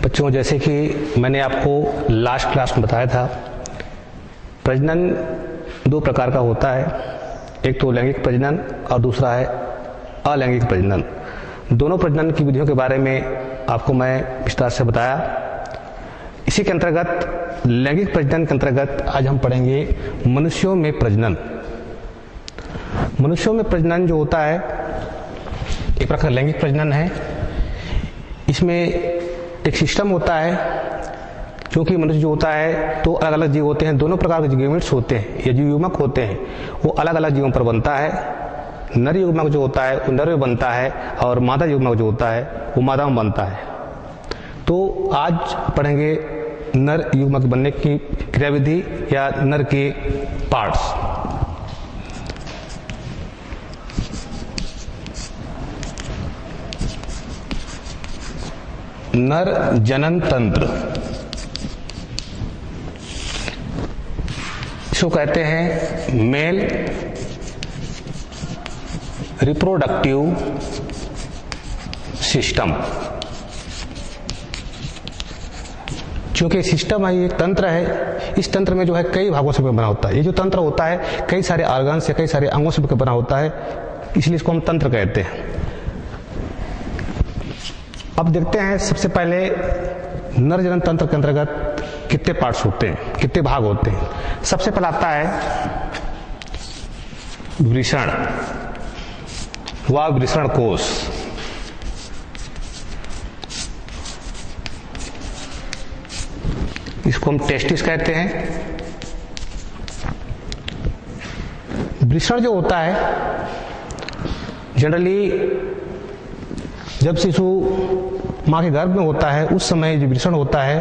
बच्चों, जैसे कि मैंने आपको लास्ट क्लास में बताया था, प्रजनन दो प्रकार का होता है। एक तो लैंगिक प्रजनन और दूसरा है अलैंगिक प्रजनन। दोनों प्रजनन की विधियों के बारे में आपको मैं विस्तार से बताया। इसी के अंतर्गत लैंगिक प्रजनन के अंतर्गत आज हम पढ़ेंगे मनुष्यों में प्रजनन। मनुष्यों में प्रजनन जो होता है एक प्रकार लैंगिक प्रजनन है। इसमें एक सिस्टम होता है, क्योंकि मनुष्य जो होता है तो अलग अलग जीव होते हैं, दोनों प्रकार के जीवमिट्स होते हैं या जो युग्मक होते हैं वो अलग अलग जीवों पर बनता है। नर युग्मक जो होता है वो नर में बनता है और मादा युग्मक जो होता है वो मादा में बनता है। तो आज पढ़ेंगे नर युग्मक बनने की क्रियाविधि या नर के पार्ट्स। नर जनन तंत्र, इसको कहते हैं मेल रिप्रोडक्टिव सिस्टम। क्योंकि सिस्टम है, ये तंत्र है। इस तंत्र में जो है कई भागों से बना होता है। ये जो तंत्र होता है कई सारे ऑर्गन से, कई सारे अंगों से बना होता है, इसलिए इसको हम तंत्र कहते हैं। अब देखते हैं सबसे पहले नर जनन तंत्र के अंतर्गत कितने पार्ट्स होते हैं, कितने भाग होते हैं। सबसे पहला आता है वृषण व वृषण कोश। इसको हम टेस्टिस कहते हैं। वृषण जो होता है जनरली जब शिशु मां के गर्भ में होता है उस समय जो वृषण होता है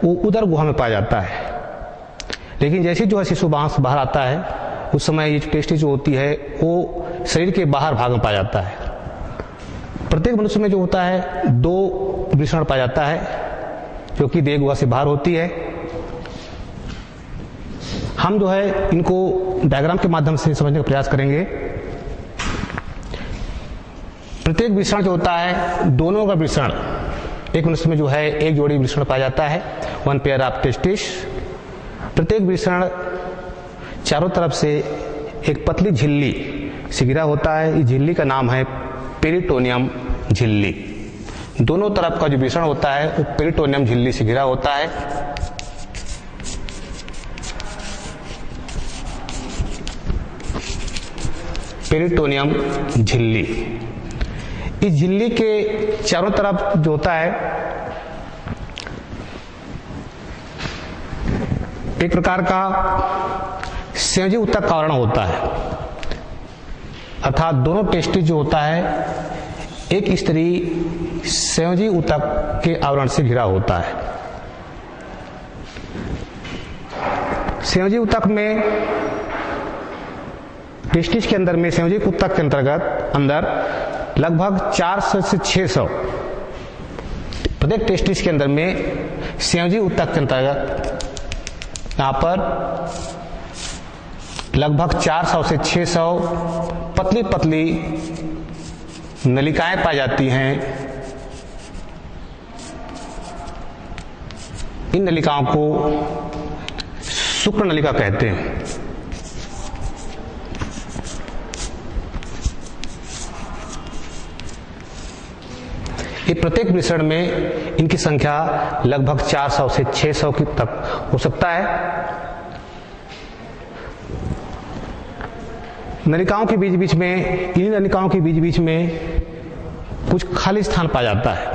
वो उदर गुहा में पाया जाता है। लेकिन जैसे जो है शिशु बाहर आता है उस समय ये टेस्टिस जो होती है वो शरीर के बाहर भाग में पाया जाता है। प्रत्येक मनुष्य में जो होता है दो वृषण पाया जाता है जो कि देह गुहा से बाहर होती है। हम जो है इनको डायग्राम के माध्यम से समझने का प्रयास करेंगे। प्रत्येक वृषण जो होता है, दोनों का वृषण, एक मनुष्य में जो है एक जोड़ी वृषण पाया जाता है, वन पेयर ऑफ टेस्टिस। प्रत्येक वृषण चारों तरफ से एक पतली झिल्ली से घिरा होता है। इस झिल्ली का नाम है पेरिटोनियम झिल्ली। दोनों तरफ का जो वृषण होता है वो पेरिटोनियम झिल्ली से घिरा होता है। पेरिटोनियम झिल्ली, इस झिल्ली के चारों तरफ जो होता है एक प्रकार का संयोजी ऊतक का आवरण होता है। अर्थात दोनों टेस्टिस जो होता है एक स्त्री संयोजी ऊतक के आवरण से घिरा होता है। संयोजी ऊतक में टेस्टिस के अंदर में संयोजी ऊतक के अंतर्गत अंदर लगभग 400 से 600 प्रत्येक टेस्टिस के अंदर में संयोजी ऊतक के अंतर्गत यहाँ पर लगभग 400 से 600 पतली पतली नलिकाएं पाई जाती हैं। इन नलिकाओं को शुक्र नलिका कहते हैं। ये प्रत्येक वृषण में इनकी संख्या लगभग 400 से 600 की तक हो सकता है। नलिकाओं के बीच बीच में, इन नलिकाओं के बीच बीच में कुछ खाली स्थान पाया जाता है।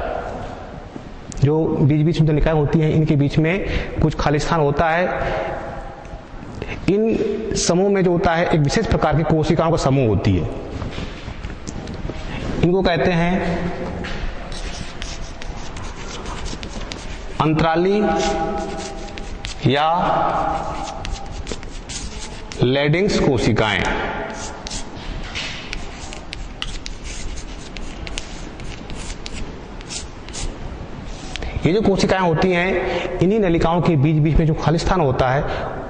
जो बीच बीच में नलिकाएं होती हैं इनके बीच में कुछ खाली स्थान होता है। इन समूह में जो होता है एक विशेष प्रकार की कोशिकाओं का समूह होती है। इनको कहते हैं अंतराली या लेडिंग्स कोशिकाएं। ये जो कोशिकाएं होती हैं इन्हीं नलिकाओं के बीच बीच में जो खाली स्थान होता है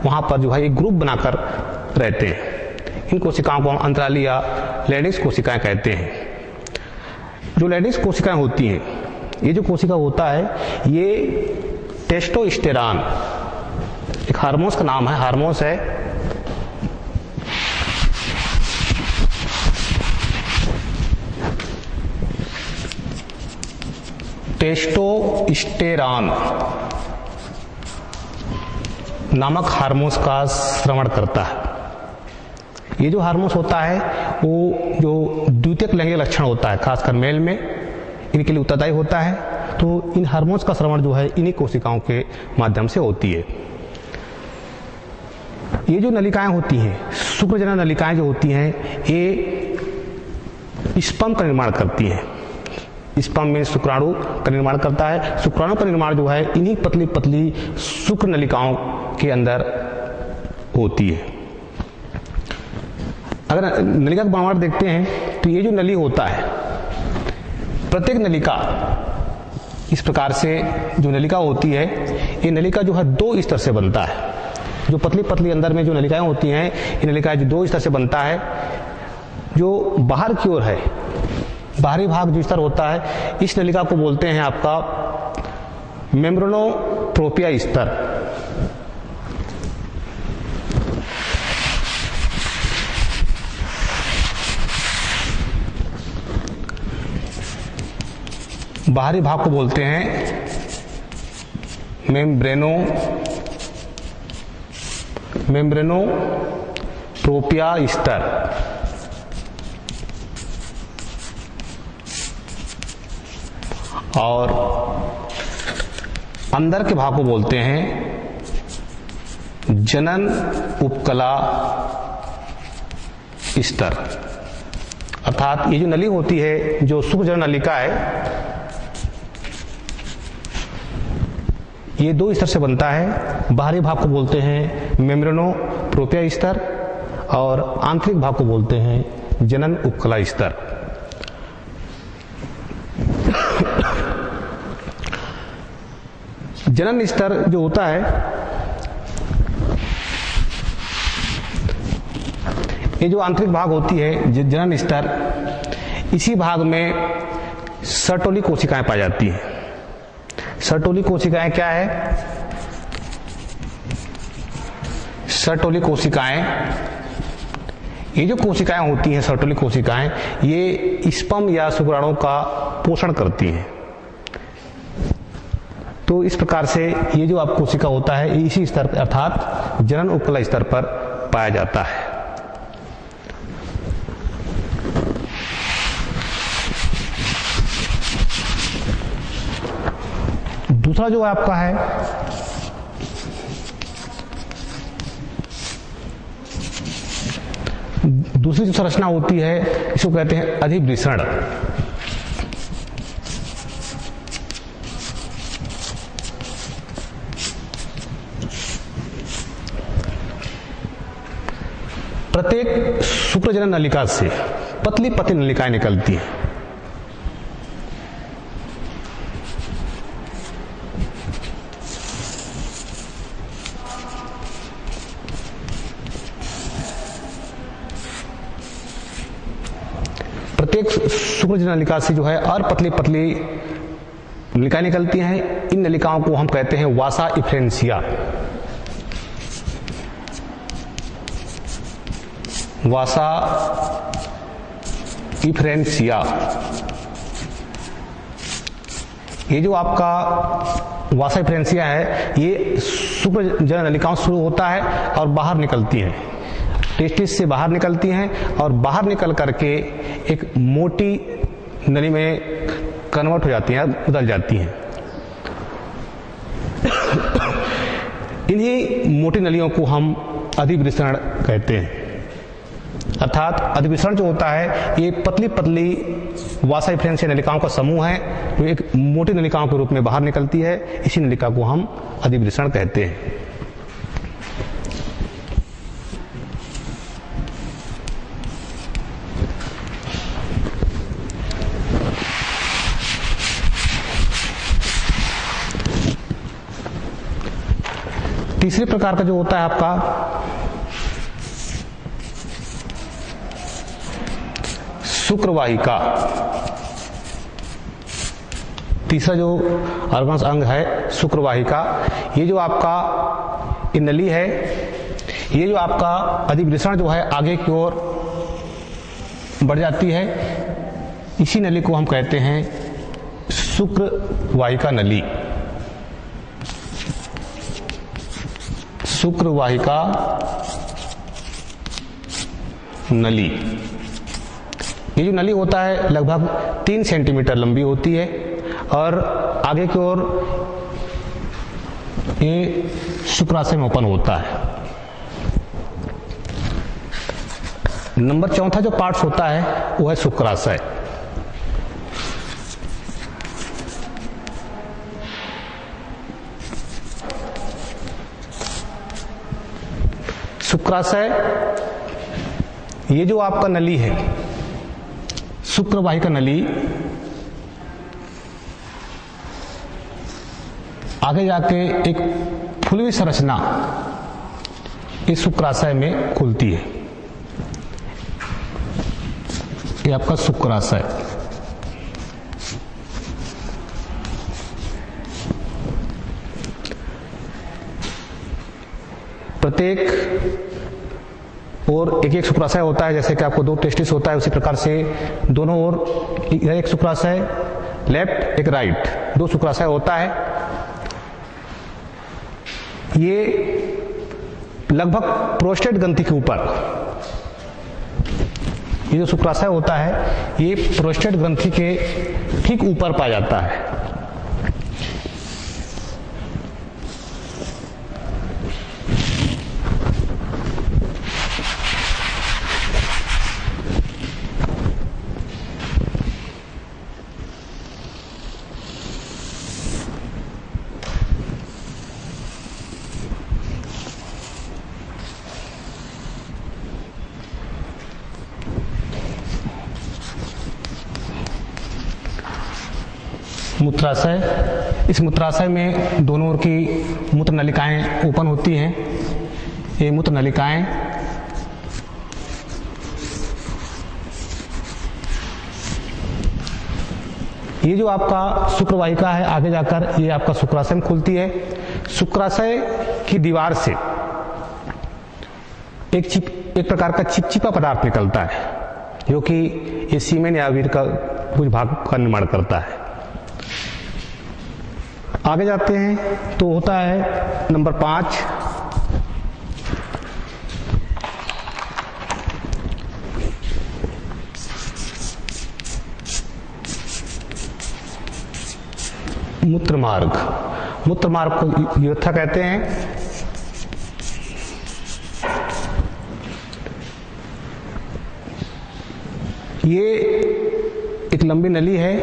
वहां पर जो है एक ग्रुप बनाकर रहते हैं। इन कोशिकाओं को हम अंतराली या लेडिंग्स कोशिकाएं कहते हैं। जो लेडिस कोशिकाएं होती हैं ये जो कोशिका होता है ये टेस्टोस्टेरॉन, एक हार्मोन्स का नाम है, हार्मोन्स है। टेस्टोस्टेरॉन नामक हार्मोन्स का स्रावण करता है। ये जो हार्मोन्स होता है वो जो द्वितीयक लैंगिक लक्षण होता है, खासकर मेल में, इनके लिए उत्तरदायी होता है। तो इन हार्मोन्स का स्रावण जो है इन्हीं कोशिकाओं के माध्यम से होती है। ये जो नलिकाएं होती हैं, शुक्रजनन नलिकाएं जो होती हैं, ये स्पर्म का निर्माण करती हैं। स्पर्म में शुक्राणु का निर्माण करता है। शुक्राणु का निर्माण जो है इन्हीं पतली पतली शुक्र नलिकाओं के अंदर होती है। अगर नलिका का बनावट देखते हैं तो ये जो नली होता है, प्रत्येक नलिका इस प्रकार से जो नलिका होती है, ये नलिका जो है दो स्तर से बनता है। जो पतली पतली अंदर में जो नलिकाएं होती हैं, ये नलिकाएं जो दो स्तर से बनता है। जो बाहर की ओर है, बाहरी भाग जो स्तर होता है, इस नलिका को बोलते हैं आपका मेम्ब्रेनोप्रोपिया स्तर। बाहरी भाग को बोलते हैं मेम्ब्रेनोप्रोपिया स्तर। और अंदर के भाग को बोलते हैं जनन उपकला स्तर। अर्थात ये जो नली होती है, जो शुक्रजनन नलिका है, ये दो स्तर से बनता है। बाहरी भाग को बोलते हैं मेम्ब्रेनोप्रोपिया स्तर और आंतरिक भाग को बोलते हैं जनन उपकला स्तर। जनन स्तर जो होता है, ये जो आंतरिक भाग होती है जनन स्तर, इसी भाग में सर्टोली कोशिकाएं पाई जाती हैं। सर्टोली कोशिकाएं क्या है? सर्टोली कोशिकाएं, ये जो कोशिकाएं होती हैं सर्टोली कोशिकाएं, ये स्पर्म या शुक्राणु का पोषण करती हैं। तो इस प्रकार से ये जो आप कोशिका होता है इसी स्तर पर, अर्थात जनन उपकला स्तर पर पाया जाता है। दूसरा जो आपका है, दूसरी जो संरचना होती है इसको कहते हैं अधिवृषण। प्रत्येक शुक्रजनन नलिका से पतली पतली नलिकाएं निकलती हैं। प्रत्येक शुक्रजनन नलिका से जो है और पतली पतली नलिकाएं निकलती हैं। इन नलिकाओं को हम कहते हैं वासा इफ्रेंसिया। वासा इफ्रेंसिया, ये जो आपका वासा इफ्रेंसिया है, ये शुक्रजनन नलिकाओं से शुरू होता है और बाहर निकलती हैं, टेस्टिस से बाहर निकलती हैं और बाहर निकल करके एक मोटी नली में कन्वर्ट हो जाती हैं, बदल जाती हैं। इन्हीं मोटी नलियों को हम अधिवृषण कहते हैं। अर्थात अधिवृषण जो होता है ये पतली पतली वासा इफ्रेंसिया नलिकाओं का समूह है, जो एक मोटी नलिकाओं के रूप में बाहर निकलती है। इसी नलिका को हम अधिवृषण कहते हैं। तीसरे प्रकार का जो होता है आपका शुक्रवाहिका। तीसरा जो ऑर्गन्स अंग है शुक्रवाहिका, ये जो आपका ये नली है, ये जो आपका अधिवृषण जो है आगे की ओर बढ़ जाती है, इसी नली को हम कहते हैं शुक्रवाहिका नली। शुक्रवाहिका नली, ये जो नली होता है लगभग 3 सेंटीमीटर लंबी होती है और आगे की ओर ये शुक्राशय में ओपन होता है। नंबर चौथा जो पार्ट्स होता है वो है शुक्राशय। शुक्राशय ये जो आपका नली है शुक्रवाहिका नली, आगे जाके एक फुलवी संरचना इस शुक्राशय में खुलती है। ये आपका शुक्राशय। प्रत्येक और एक एक शुक्राशय होता है, जैसे कि आपको 2 टेस्टिस होता है उसी प्रकार से दोनों ओर एक शुक्राशय, लेफ्ट एक राइट, 2 शुक्राशय होता है। ये लगभग प्रोस्टेट ग्रंथि के ऊपर, ये जो शुक्राशय होता है ये प्रोस्टेट ग्रंथि के ठीक ऊपर पाया जाता है। मूत्राशय, इस मूत्राशय में दोनों ओर की मूत्र नलिकाएं ओपन होती हैं। ये मूत्र नलिकाएं ये जो आपका शुक्रवाहिका है आगे जाकर ये आपका शुक्राशय में खुलती है। शुक्राशय की दीवार से एक प्रकार का चिपचिपा पदार्थ निकलता है जो कि ये सीमेन या अवीर का कुछ भाग का निर्माण करता है। आगे जाते हैं तो होता है नंबर 5 मूत्रमार्ग। मूत्रमार्ग को यूरेथ्रा कहते हैं। ये एक लंबी नली है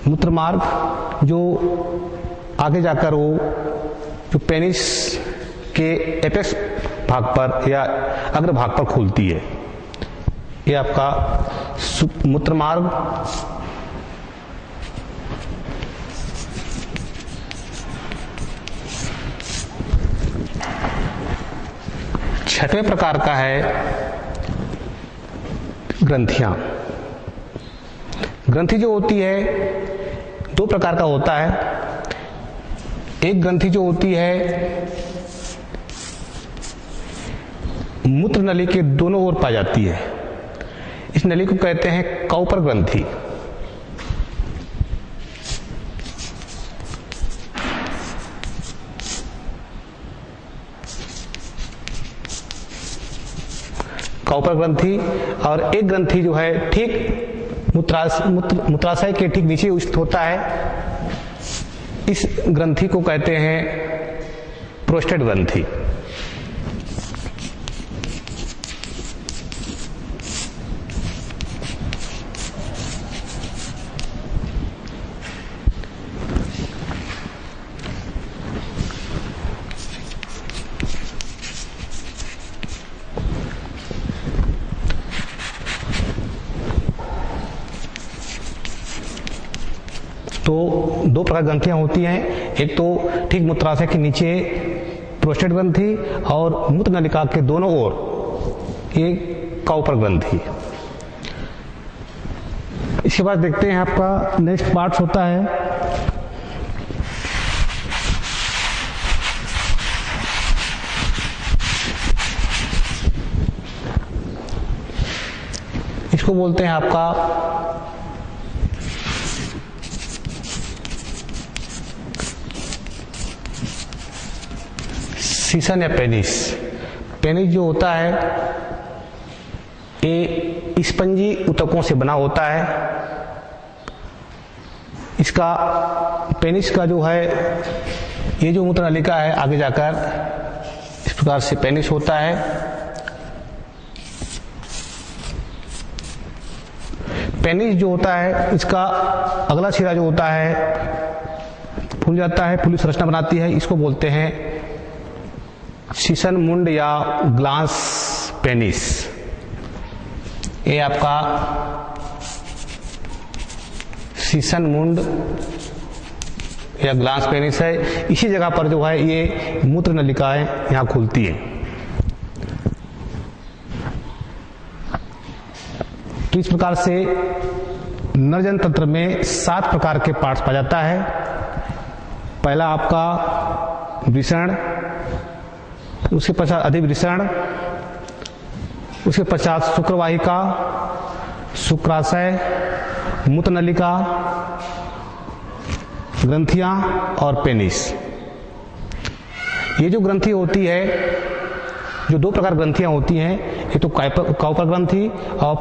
मूत्रमार्ग, जो आगे जाकर वो जो पेनिस के एपेक्स भाग पर या अग्र भाग पर खुलती है। ये आपका मूत्रमार्ग। छठवें प्रकार का है ग्रंथियां। ग्रंथि जो होती है 2 प्रकार का होता है। एक ग्रंथि जो होती है मूत्र नली के दोनों ओर पाई जाती है। इस नली को कहते हैं काउपर ग्रंथि। काउपर ग्रंथि। और एक ग्रंथि जो है ठीक मूत्राशय के ठीक नीचे स्थित होता है। इस ग्रंथि को कहते हैं प्रोस्टेट ग्रंथि। तो 2 प्रकार ग्रंथियां होती हैं। एक तो ठीक मूत्राशय के नीचे प्रोस्टेट ग्रंथि और मूत्र नलिका के दोनों ओर ये काउपर ग्रंथि। इसके बाद देखते हैं आपका नेक्स्ट पार्ट होता है इसको बोलते हैं आपका सीसन या पेनिस। पेनिस जो होता है ये स्पंजी ऊतकों से बना होता है। इसका पेनिस का जो है ये जो मूत्र नलिका है आगे जाकर इस प्रकार से पेनिस होता है। पेनिस जो होता है इसका अगला सिरा जो होता है फूल जाता है, फूली संरचना बनाती है। इसको बोलते हैं सीसन मुंड या ग्लास पेनिस। ये आपका सीसन मुंड या ग्लास पेनिस है। इसी जगह पर जो है ये मूत्र नलिकाएं यहाँ खुलती है। तो इस प्रकार से नरजन तंत्र में 7 प्रकार के पार्ट्स पाया जाता है। पहला आपका वृषण, उसके पश्चात अधिवृषण, उसके पश्चात शुक्रवाहिका, शुक्राशय, मूत्र नलिका, ग्रंथियां और पेनिस। ये जो ग्रंथि होती है, जो 2 प्रकार ग्रंथियां होती हैं, एक तो काउपर ग्रंथि और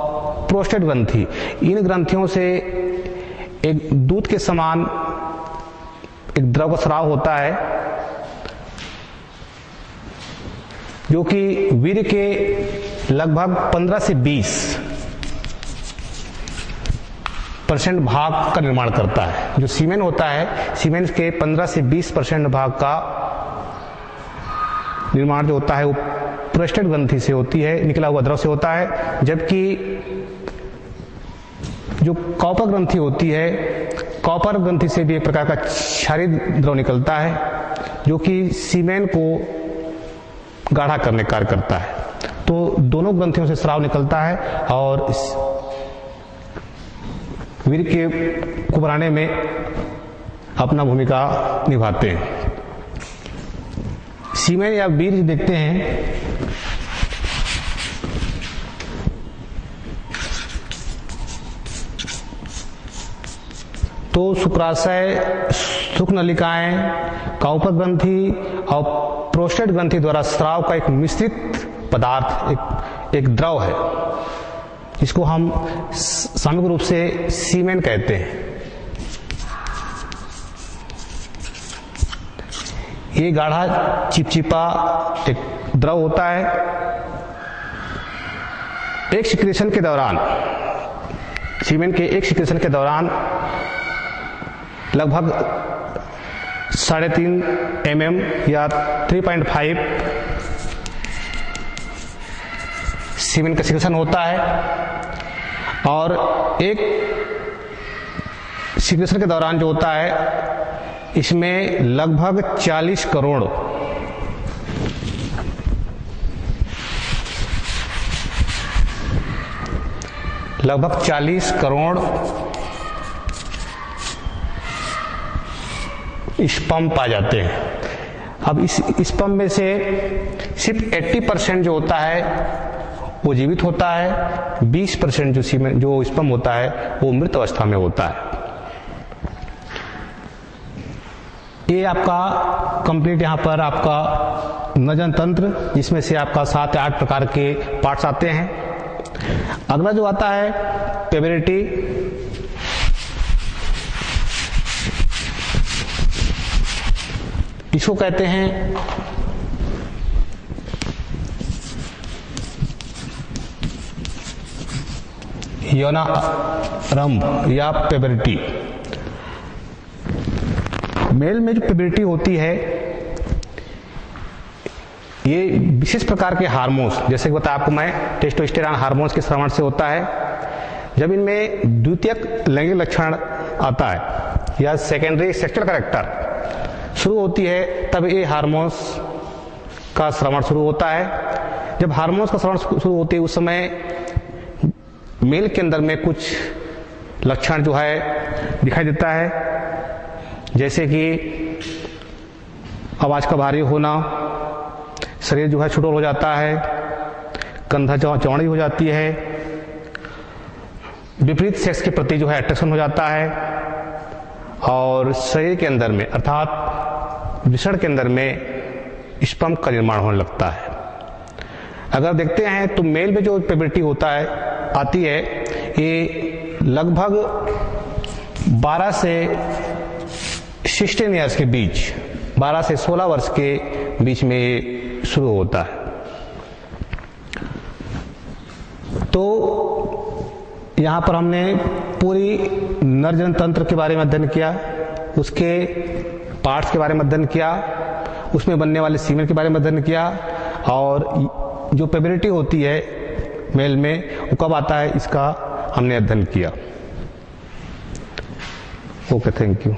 प्रोस्टेट ग्रंथि। इन ग्रंथियों से एक दूध के समान एक द्रव का स्राव होता है जो कि वीर्य के लगभग 15 से 20% भाग का निर्माण करता है। जो सीमेन होता है, सीमेन के 15 से 20% भाग का निर्माण जो होता है वो प्रोस्टेट ग्रंथि से होती है, निकला हुआ द्रव से होता है। जबकि जो कॉपर ग्रंथि होती है, कॉपर ग्रंथि से भी एक प्रकार का क्षारीय द्रव निकलता है जो कि सीमेन को गाढ़ा करने का कार्य करता है। तो दोनों ग्रंथियों से स्राव निकलता है और वीर्य के को बनाने में अपना भूमिका निभाते हैं। सीमेन या वीर्य देखते हैं तो शुक्राशय, शुक्र नलिकाएं, काउपर ग्रंथि और प्रोस्टेट ग्रंथि द्वारा स्राव का एक मिश्रित पदार्थ, एक द्रव है जिसको हम सामूहिक रूप से सीमेन कहते हैं। ये गाढ़ा चिपचिपा एक द्रव होता है। एक सिक्रेशन के दौरान, सीमेन के एक सिक्रेशन के दौरान लगभग 3.5 mm या 3.5 सीमेन का सिक्रेशन होता है। और एक सिक्रेशन के दौरान जो होता है इसमें लगभग 40 करोड़ स्पर्म पाए जाते हैं। अब इस स्पर्म में से सिर्फ 80% जो होता है वो जीवित होता है, 20% जो स्पर्म होता है वो मृत अवस्था में होता है। ये आपका कंप्लीट यहाँ पर आपका नजन तंत्र, जिसमें से आपका 7 या 8 प्रकार के पार्ट्स आते हैं। अगला जो आता है पेवेरिटी। इसको कहते हैं यौनारंभ या पेवेरिटी। मेल में जो पेवेरिटी होती है ये विशेष प्रकार के हार्मोन्स, जैसे कि बताया आपको मैं, टेस्टोस्टेरोन हार्मोन्स के श्रवण से होता है। जब इनमें द्वितीयक लैंगिक लक्षण आता है या सेकेंडरी सेक्सुअल कैरेक्टर शुरू होती है, तब ये हार्मोन्स का श्रवण शुरू होता है। जब हार्मोन्स का श्रवण शुरू होती है उस समय मेल के अंदर में कुछ लक्षण जो है दिखाई देता है, जैसे कि आवाज का भारी होना, शरीर जो है सुडौल हो जाता है, कंधा चौड़ी हो जाती है, विपरीत सेक्स के प्रति जो है अट्रैक्शन हो जाता है, और शरीर के अंदर में अर्थात वृषण के अंदर में स्पर्म का निर्माण होने लगता है। अगर देखते हैं तो मेल में जो प्यूबर्टी होता है आती है, ये लगभग 12 से 16 ईयर्स के बीच, 12 से 16 वर्ष के बीच में ये शुरू होता है। तो यहाँ पर हमने पूरी नरजनन तंत्र के बारे में अध्ययन किया, उसके पार्ट्स के बारे में अध्ययन किया, उसमें बनने वाले सीमेन के बारे में अध्ययन किया, और जो प्यूबर्टी होती है मेल में वो कब आता है इसका हमने अध्ययन किया। Okay, thank you.